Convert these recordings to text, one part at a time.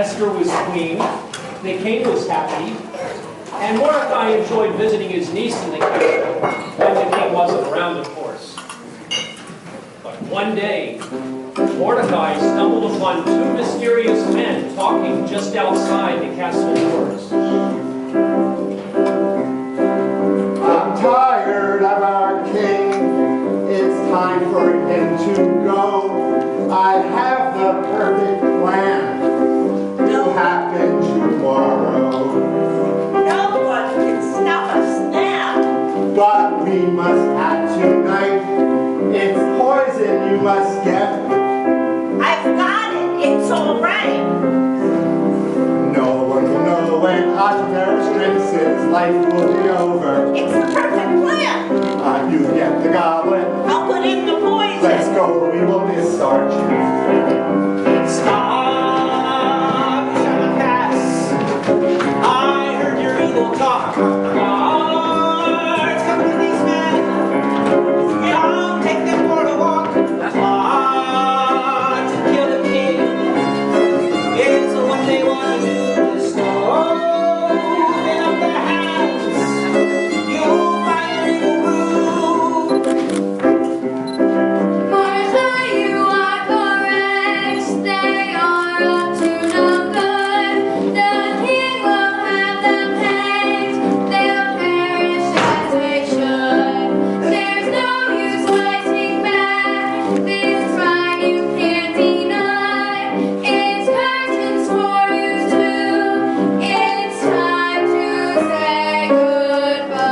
Esther was queen, the king was happy, and Mordecai enjoyed visiting his niece in the kingdom when the king wasn't around, of course. But one day, Mordecai stumbled upon two mysterious men talking just outside the castle doors. I'm tired of our king. It's time for him to go. I have the perfect plan to happen tomorrow. No one can stop us now. But we must act tonight. It's poison you must get. I've got it. It's all right. No one will know when Otter's drinks his life will be over. It's the perfect plan. You get the goblet. I'll put in the poison. Let's go, we will miss our chance. Stop, Shamakas. I heard your evil talk. Let's come to these men. I'll take them for a walk. To kill the king is what they want to do. Just open up their hands. You'll find your evil brew. Mordecai, you are correct. They are up to no good. The king will have them hanged. They'll perish as they should. There's no use fighting back. This crime you can't deny. It's curtains for you too. It's time to say goodbye.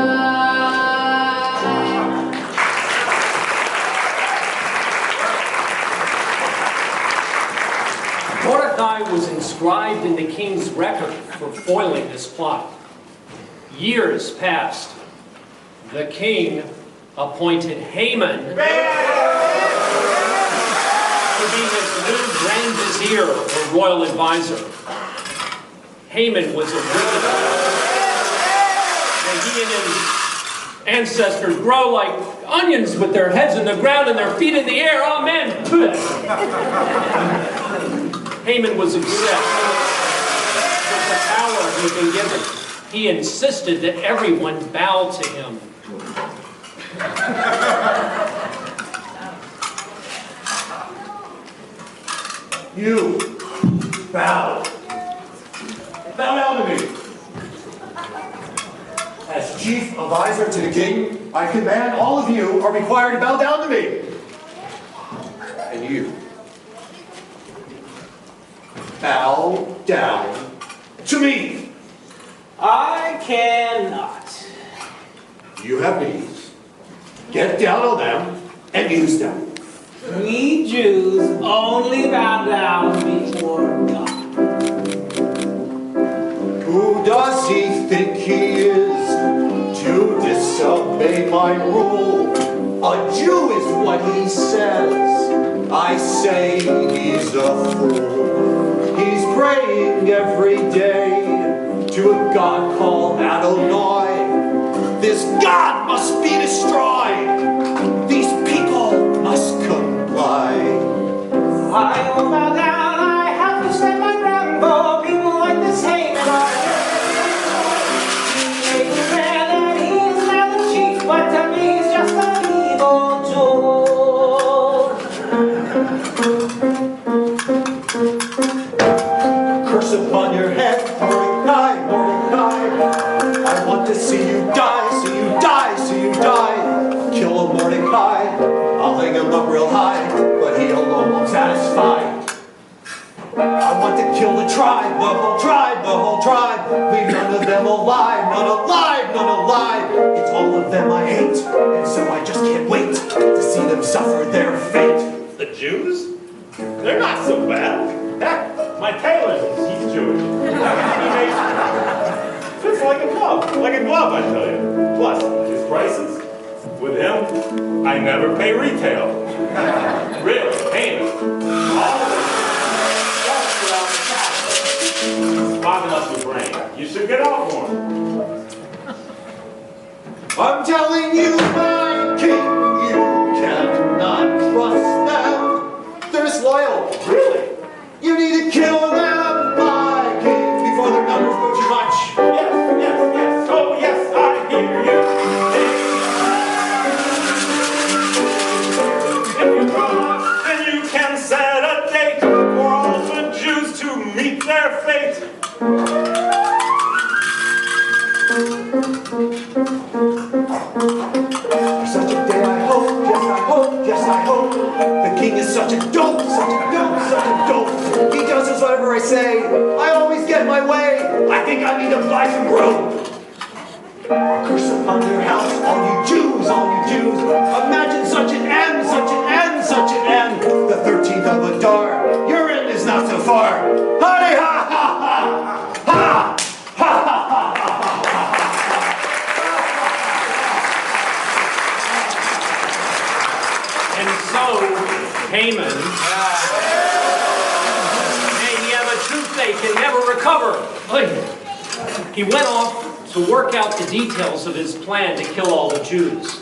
Mordecai was inscribed in the king's record for foiling this plot. Years passed. The king appointed Haman to be his new grand vizier or royal advisor. Haman was a wicked man. And he and his ancestors grow like onions with their heads in the ground and their feet in the air. Amen. Haman was obsessed with the power he had been given. He insisted that everyone bow to him. You, bow. Bow down to me. As chief advisor to the king, I command all of you are required to bow down to me. And you, bow down to me. I cannot. You have knees. Get down on them and use them. We Jews only bow down before God. Who does he think he is to disobey my rule? A Jew is what he says. I say he's a fool. He's praying every day to a God called Adonai. This God must be destroyed. These people must comply. I will bow down. I have to stand my ground for people like this Haman. He made it clear that he is now the chief, but to me he's just an evil Jew. Curse upon your head, Mordecai, Mordecai. I want to see you die, see you die, see you die. Kill a Mordecai, I'll hang him up real high, but he alone won't satisfy. I want to kill the tribe, the whole tribe, the whole tribe. Leave none of them alive, none alive, none alive. It's all of them I hate, and so I just can't wait to see them suffer their fate. The Jews? They're not so bad. Heck, my tailor, he's Jewish. He makes fits like a glove, I tell you. Plus, his prices, with him, I never pay retail. Really, Haman. All of it. Just around the castle. He's fogging up your brain. You should get out more. I'm telling you, my king, you cannot trust them. They're disloyal. Really? You need to kill them, my meet their fate. Such a day I hope, yes I hope, yes I hope. The king is such a dope, such a dope, such a dope. He does as whatever I say. I always get my way. I think I need to buy some rope. Curse upon your house, all you Jews, all you Jews. Imagine such an end, such an end, such an end. The 13th of Adar, your end is not so far. Honey, ha, ha, ha, ha, ha, ha, ha, ha. And so, Haman, may he have a toothache and never recover. He went off to work out the details of his plan to kill all the Jews.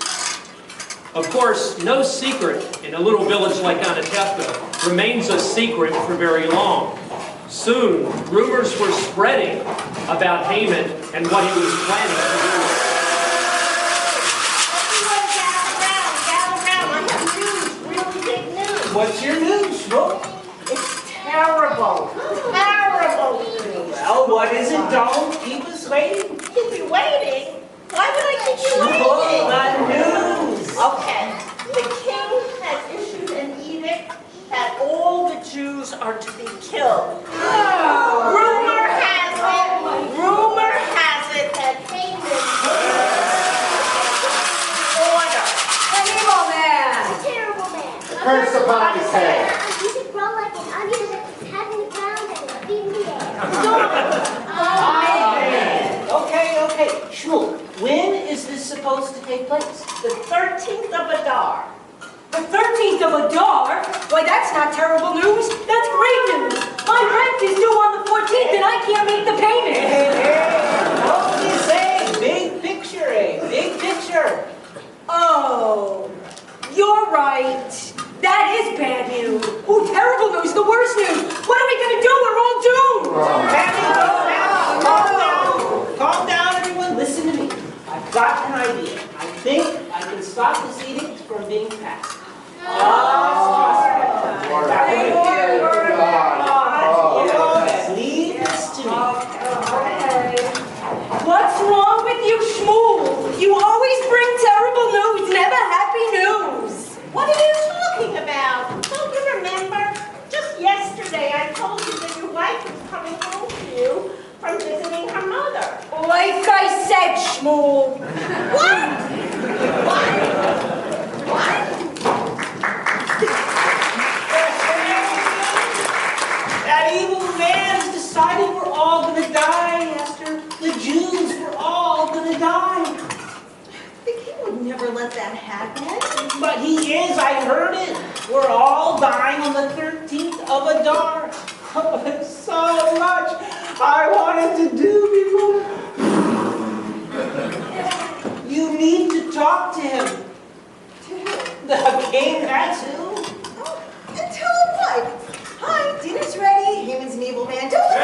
Of course, no secret in a little village like Anatevka remains a secret for very long. Soon, rumors were spreading about Haman and what he was planning to do. What's your news, Shmuel? It's terrible. Terrible news. Well, what is it? Don't keep us waiting. Keep you waiting? Why would I keep you Shmuel, waiting? the news. Okay. The king has issued an edict that all the Jews are to be killed. Rumor has it that Haman order. An evil man! A terrible man. Curse upon his head. You should grow like an onion that's head in the ground and his feet in the air. Okay. Shmuel, when is this supposed to take place? The 13th of Adar. The 13th of Adar? Why, that's not terrible news. That's great news. My rent is due on the 14th and I can't make the payment. What do you say? Big picture, big picture. Oh, you're right. That is bad news. Oh, terrible news, the worst news. What are we going to do? We're all doomed. Calm down, everyone. Listen to me. I've got an idea. I think I can stop this edict from being passed. Leave this to me. What's wrong with you, Shmuel? You always bring terrible news, never happy news. What are you talking about? Don't you remember? Just yesterday I told you that your wife was coming home to you from visiting her mother. Like I said, Shmuel. What? That evil man's decided we're all gonna die, Esther. The Jews were all gonna die. The king would never let that happen. But he is, I heard it. We're all dying on the 13th of Adar. Oh, there's so much I wanted to do before. You need to talk to him. To who? The king, that's who. Oh, and tell him what? Hi, dinner's ready. Haman's an evil man. Don't you?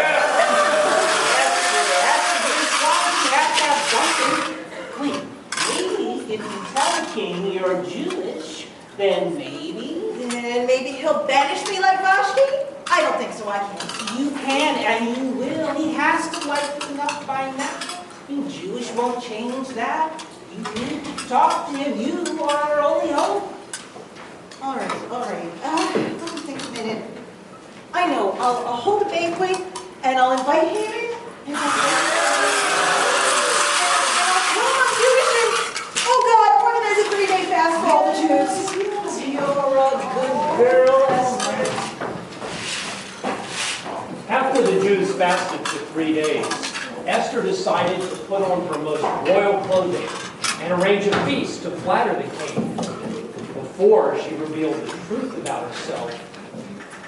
That's a good song. You have to have something. Wait, maybe if you tell the king you're Jewish, then maybe Then maybe he'll banish me like Vashti? I don't think so, I can't. you can and you will. He has to like you enough by now. You Jewish won't change that. You need to talk to him. You are our only hope. All right. Let me think a minute. I know. I'll hold a banquet and I'll invite Haman. And I'll tell him I'm Jewish and, oh God, organize a 3-day fast for all the Jews. You're a good girl, Esther. After the Jews fasted for 3 days, Esther decided to put on her most royal clothing and arrange a feast to flatter the king before she revealed the truth about herself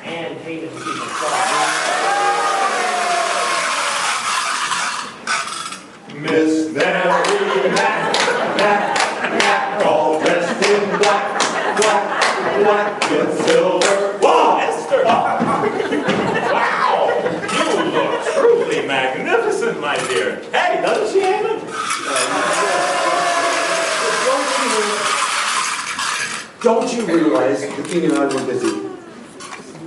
and Haman's evil plot. Miss Mary all dressed in black with silver. Wow, Esther! Wow! You look truly magnificent, my dear. Hey, doesn't she, Haman? Don't you realize the king and I were busy?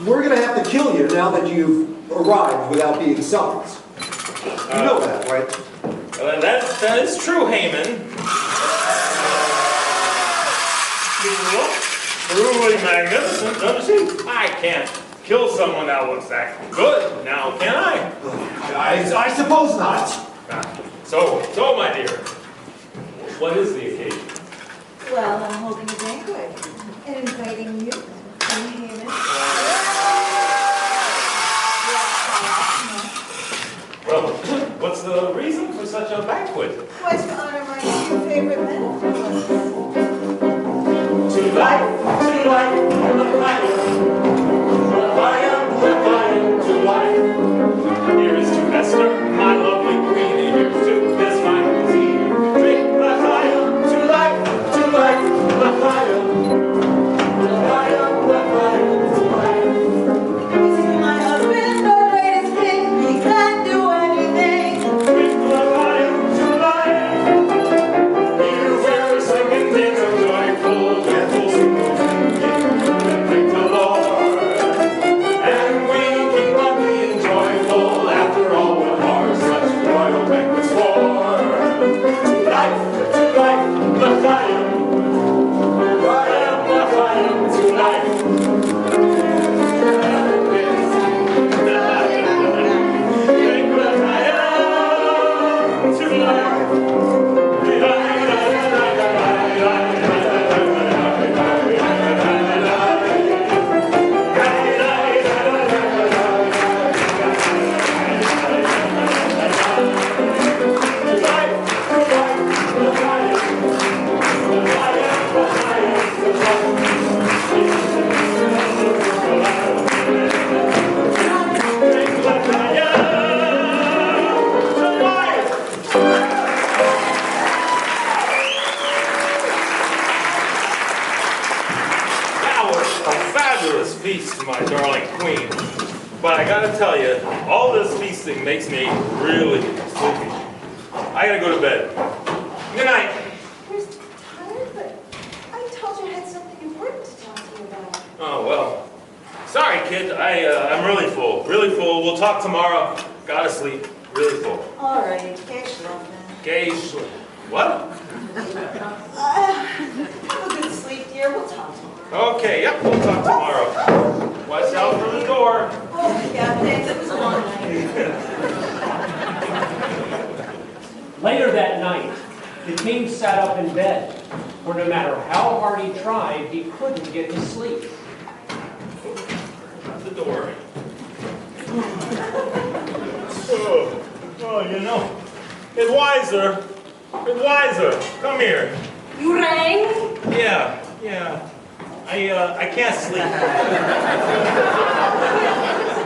We're gonna have to kill you now that you've arrived without being summoned. You know that, right? That is true, Haman. Truly magnificent, don't you see? I can't kill someone that looks that good, now can I? I suppose not. So, my dear, what is the occasion? Well, I'm holding a banquet and inviting you and Haman. Well, what's the reason for such a banquet? Was to honor my two favorite men. Tonight, here is to Esther, my lovely queen, and here's to this fine cuisine. Drink l'chaim, tonight, l'chaim, This is my husband, the greatest king. He can't do anything. drink l'chaim, tonight. Here we're singing in a joyful, gentle, simple singing, and thank the Lord. And we keep on being joyful after all what are such royal banquets for. Tonight, l'chaim, tonight. That was a fabulous feast, my darling queen. But I gotta tell you, all this feasting makes me really sleepy. I gotta go to bed. Good night. You're tired, but I told you I had something important to talk to you about. Oh, well. Sorry, kid. I'm really full. Really full. We'll talk tomorrow. Gotta sleep. Really full. All right, catch love then. Gay sleep. What? Have a good sleep, dear. We'll talk tomorrow. Okay, yep, we'll talk tomorrow. Watch out for the door. Oh, yeah, thanks. It was a long night. Later that night, the king sat up in bed, for no matter how hard he tried, he couldn't get to sleep. Shut the door. Oh, you know, Advisor, come here. You rang? Yeah. I can't sleep.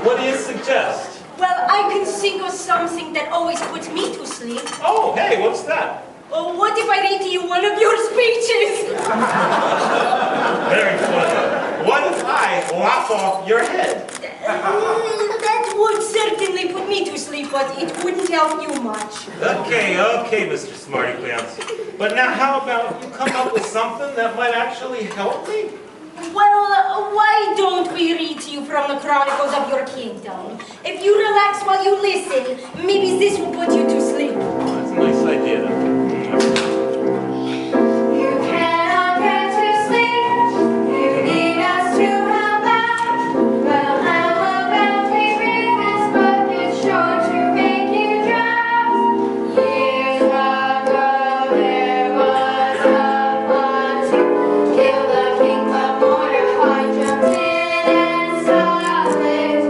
What do you suggest? Well, I can think of something that always puts me to sleep. Oh, hey, what's that? Well, what if I read to you one of your speeches? Very funny. What if I lop off your head? That would certainly put me to sleep, but it wouldn't help you much. Okay, Mr. Smarty Pants. But now how about you come up with something that might actually help me? Well, why don't we read to you from the Chronicles of your kingdom? If you relax while you listen, maybe this will put you to sleep. That's a nice idea. You cannot get to sleep. You need us to help out. Well, how about we read this book? It's sure to make you drowse. Years ago, there was a plot to kill the king, but Mordecai jumped in and stopped it.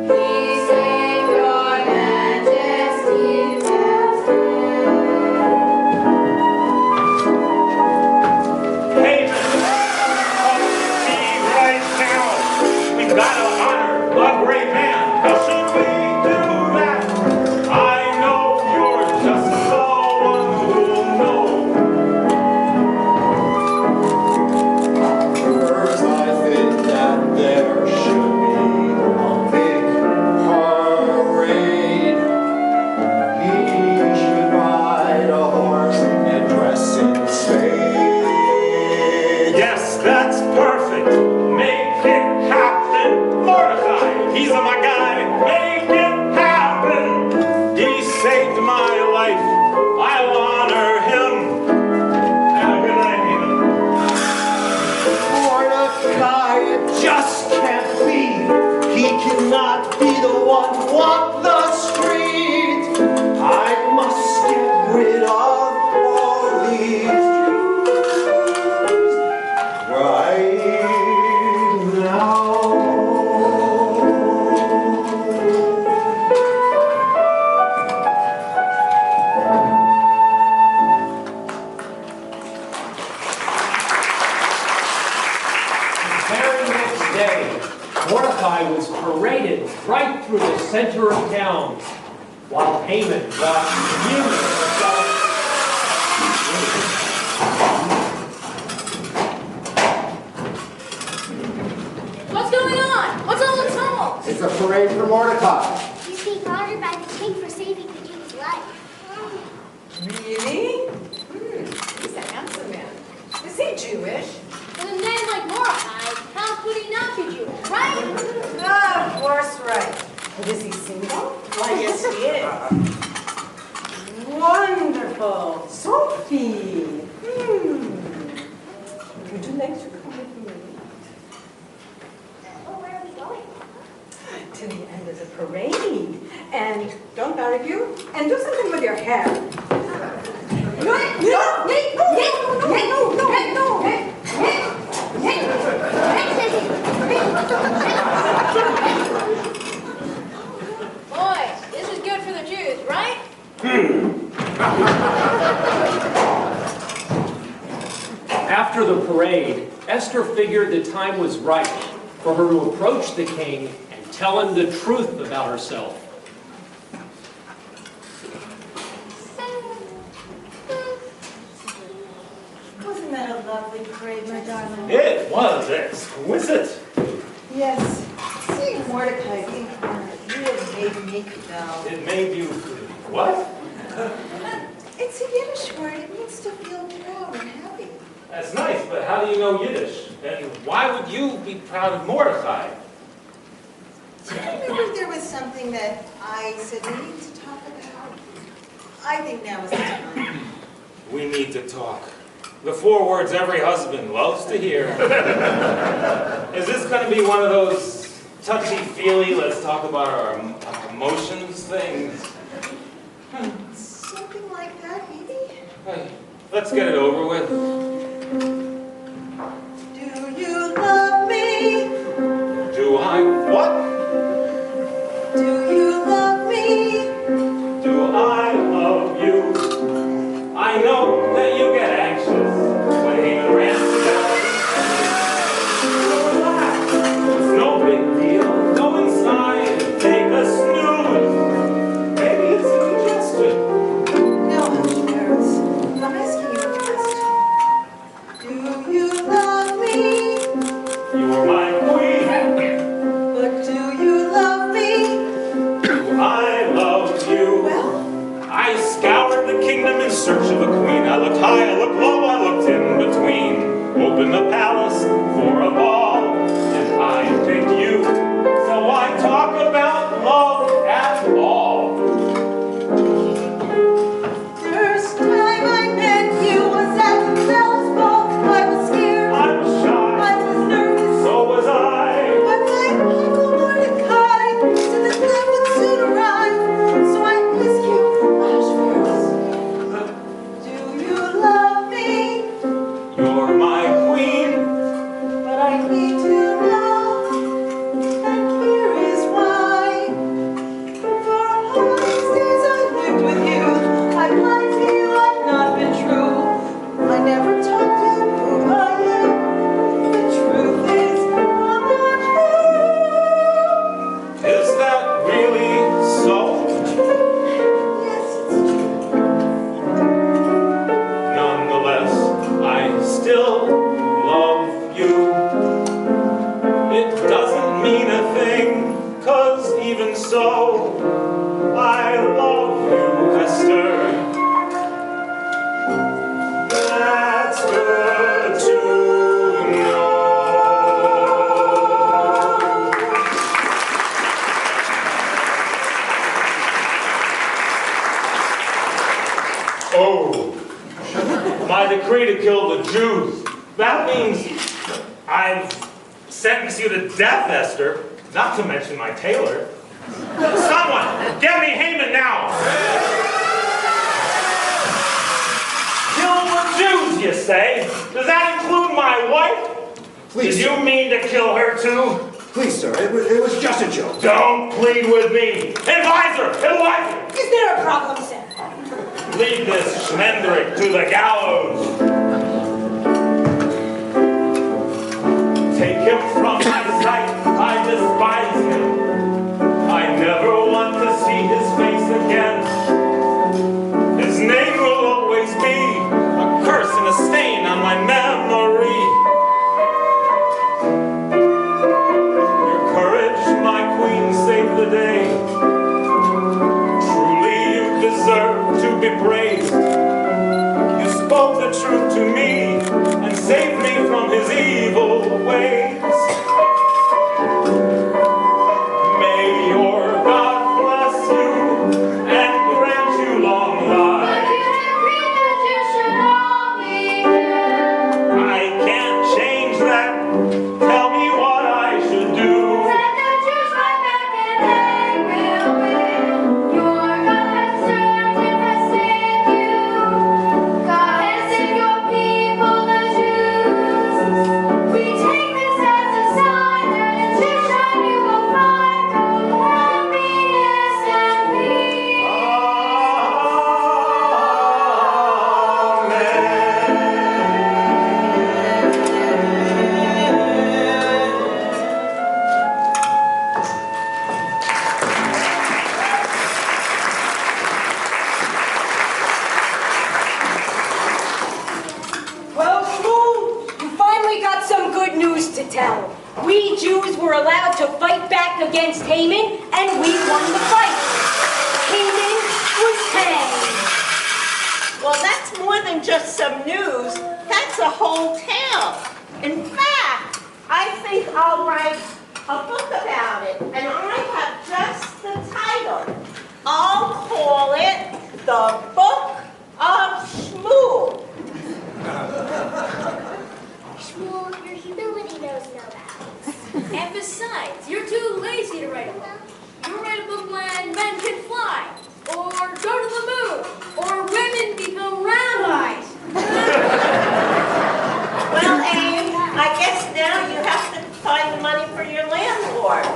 He saved your majesty's best. alone, while Haman watched fuming herself. What's going on? What's all the tumult? It's a parade for Mordecai. He's being honored by the king for saving the Jew's life. Really? He's a handsome man. Is he Jewish? With a name like Mordecai, how could he not be Jewish, right? Ah, of course, right. But is he single? Why, yes, he is. Wonderful. Sophie. Would you like to come with me? Oh, where are we going? To the end of the parade. And don't argue. And do something with your hair. Boys, this is good for the Jews, right? After the parade, Esther figured the time was right for her to approach the king and tell him the truth about herself. Wasn't that a lovely parade, my darling? It was exquisite. Yes. Seeing Mordecai being honored really made me feel. It made you, what? It's a Yiddish word. It means to feel proud and happy. That's nice, but how do you know Yiddish? And why would you be proud of Mordecai? Do you remember there was something that I said we need to talk about? I think now is the time. We need to talk. The 4 words every husband loves to hear. Is this going to be one of those touchy-feely, let's talk about our emotions things? Something like that, maybe? Hey, let's get it over with. Do you love me? Do I what? Do you love me? Do I love you? I know that you get anxious when Haman rants about it. Relax. It's no big deal. Go inside and take a snooze. Maybe it's indigestion. No, Paris. I'm asking you a question. Do you love me? You're my queen. But do you love me? Do I love you? Well, I scoured the kingdom in search of a queen. I looked high, I looked low, I looked in between. Opened the palace for a ball, and I picked you. So I talk about love at all. first time I met you was at the Palace Ball. I was scared. I was I shy, was nervous. so was I. But my uncle Mordecai said the time would soon arrive. So I ask you, hush first. Do you love me? You're my queen. But I need to know, and here is why. For all these days I've lived with you, I've lied to you, I've not been true. I never told you who I am. The truth is, I'm not you. Is that really so? Yes, it's true. Nonetheless, I still love you. It doesn't mean a thing, 'cause even so, I love you, Esther. That's good to know. Oh, my decree to kill the Jews. That means I've sentenced you to death, Esther, not to mention my tailor. Someone, get me Haman now! Kill the Jews, you say? Does that include my wife? Please, Did you mean to kill her too? please, sir, it was just a joke. Don't plead with me! Advisor! Advisor! Is there a problem, sir? Lead this Schmendrick to the gallows! Take him from my sight, I despise him. I never want to see his against Haman, and we won the fight. Haman was hanged. Well, that's more than just some news. That's a whole tale. In fact, I think I'll write a book about it, and I have just the title. I'll call it The Book of Shmuel. Shmuel, your humility knows no bounds. And besides, you're too lazy to write a book. You write a book when men can fly, or go to the moon, or women become round eyes. Well, Abe, I guess now you have to find the money for your landlord.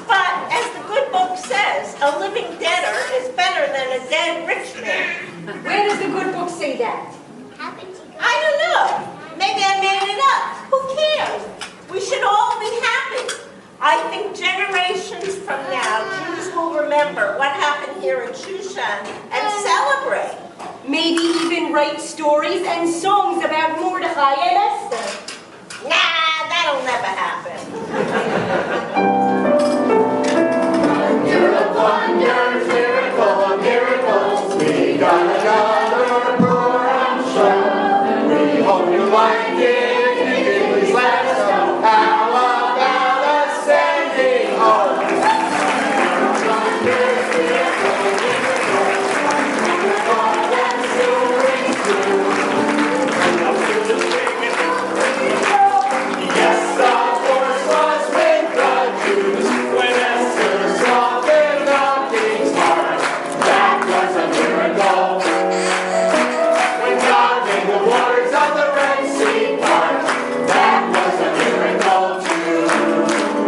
But as the good book says, a living debtor is better than a dead rich man. Where does the good book say that? Happens to go. I don't know. Maybe I made it up. Who cares? We should all be happy. I think generations from now, Jews will remember what happened here in Shushan and celebrate. Maybe even write stories and songs about Mordecai and Esther. Nah, that'll never happen. Wonders, miracle of miracles, we got another Purim show. We hope you like it. Please let us know how about ascending home. Wonders, miracle of miracles, all that still rings true. Yes, of course, was with the Jews when Esther softened the king's heart. That was a miracle. When God made the waters of the Red Sea part, that was a miracle too.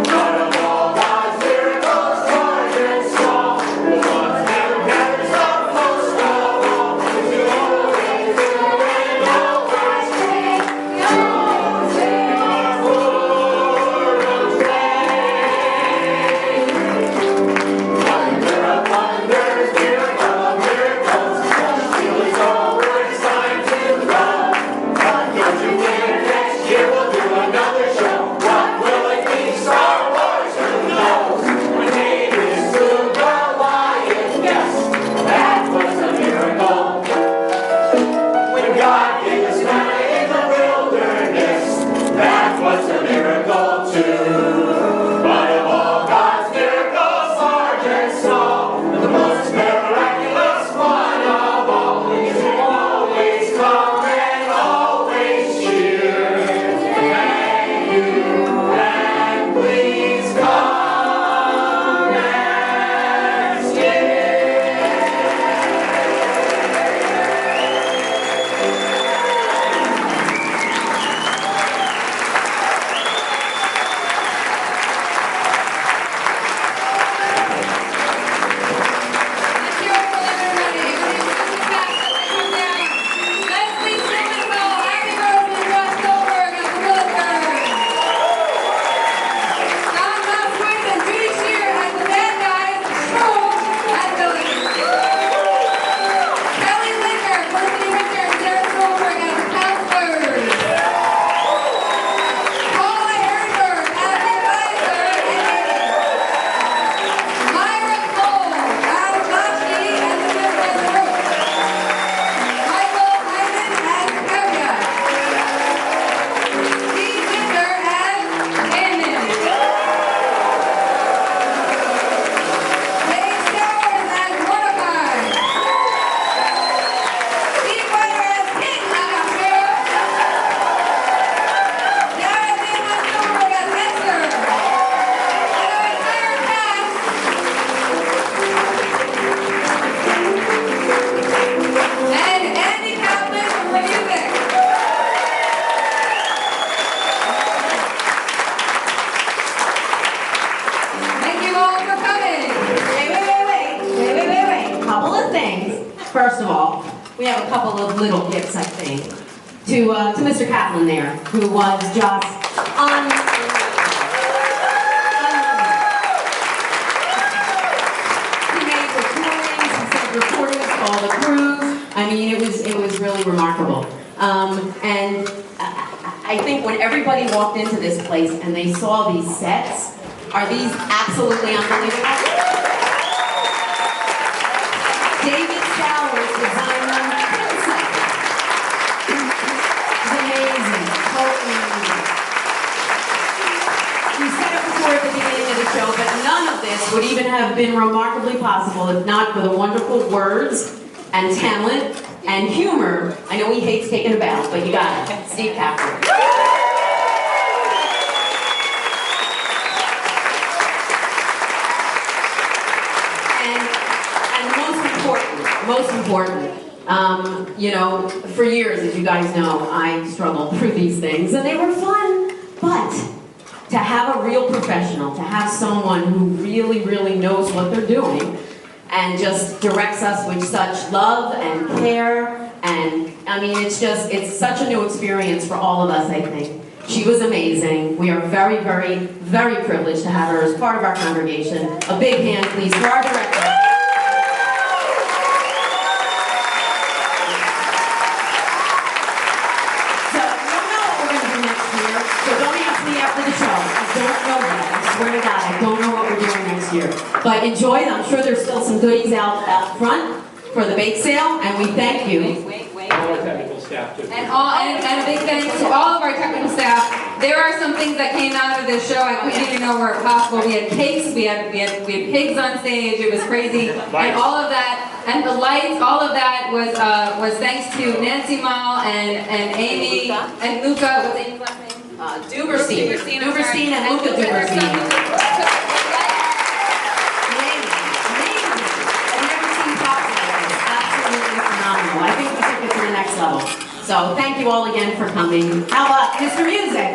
But of all God's miracles, large and small, the ones that gathers the most of all is the always do and always be. Wonder of wonders, miracle of miracles, still it's always time to go. But don't you think next year we'll do another show? What will it be? Star Wars, who knows? When David slew Goliath, yes, that was a miracle. When God gave us manna in the wilderness, that was a miracle too. But of all God's miracles, large and small, the most miraculous one of all is to always come and always cheer. Thank you, and please come next year. Let's hear it for everybody. Everybody listen back. Let's come down. Leslie Simmonsville, Ivy Rosen, Russ Goldberg of the Willisburg. John Moskowitz and Judy Shear as the bad guys, Stroll as villains. Kelly Linder, Felicity Richter, and Sarah Goldberg as counselors. Paula Ehrenberg as the advisor and aide. Myra Cole as Vashti and the member of the group. Michael Hyman as caveat. Steve Binder as Haman. Dave Stowers as Mordecai. Steve Whiter as King Ahasuerus. Jonathan Westberg as Esther. And our entire cast. And Andy Kaplan for music. Thank you all for coming. Wait. Couple of things. First of all, we have a couple of little gifts, I think, to Mr. Kaplan there, who was just he made recordings, he sent recordings to all the crews. I mean, it was really remarkable. And I think when everybody walked into this place and they saw these sets, Are these absolutely unbelievable? David Showers designed them himself. It's amazing, totally amazing. We said it before at the beginning of the show, but none of this would even have been remarkably possible if not for the wonderful words and talent and humor. I know he hates taking a bow, but you got it. Steve Kaplan. Most important, you know, for years, as you guys know, I struggled through these things, and they were fun. But to have a real professional, to have someone who really, really knows what they're doing, and just directs us with such love and care, and I mean, it's such a new experience for all of us, I think. She was amazing. We are very, very, very privileged to have her as part of our congregation. A big hand, please, for our director. But enjoy them. I'm sure there's still some goodies out front for the bake sale, and we thank you. All our technical staff too. And a big thanks to all of our technical staff. There are some things that came out of this show I couldn't even know were possible. We had cakes, we had pigs on stage. It was crazy, and all of that, and the lights, all of that was thanks to Nancy Mall and Amy and Luca. What's Amy's last name? Duberstein and Luca Duberstein. I think we took it to the next level. So thank you all again for coming. How about Mr. Music?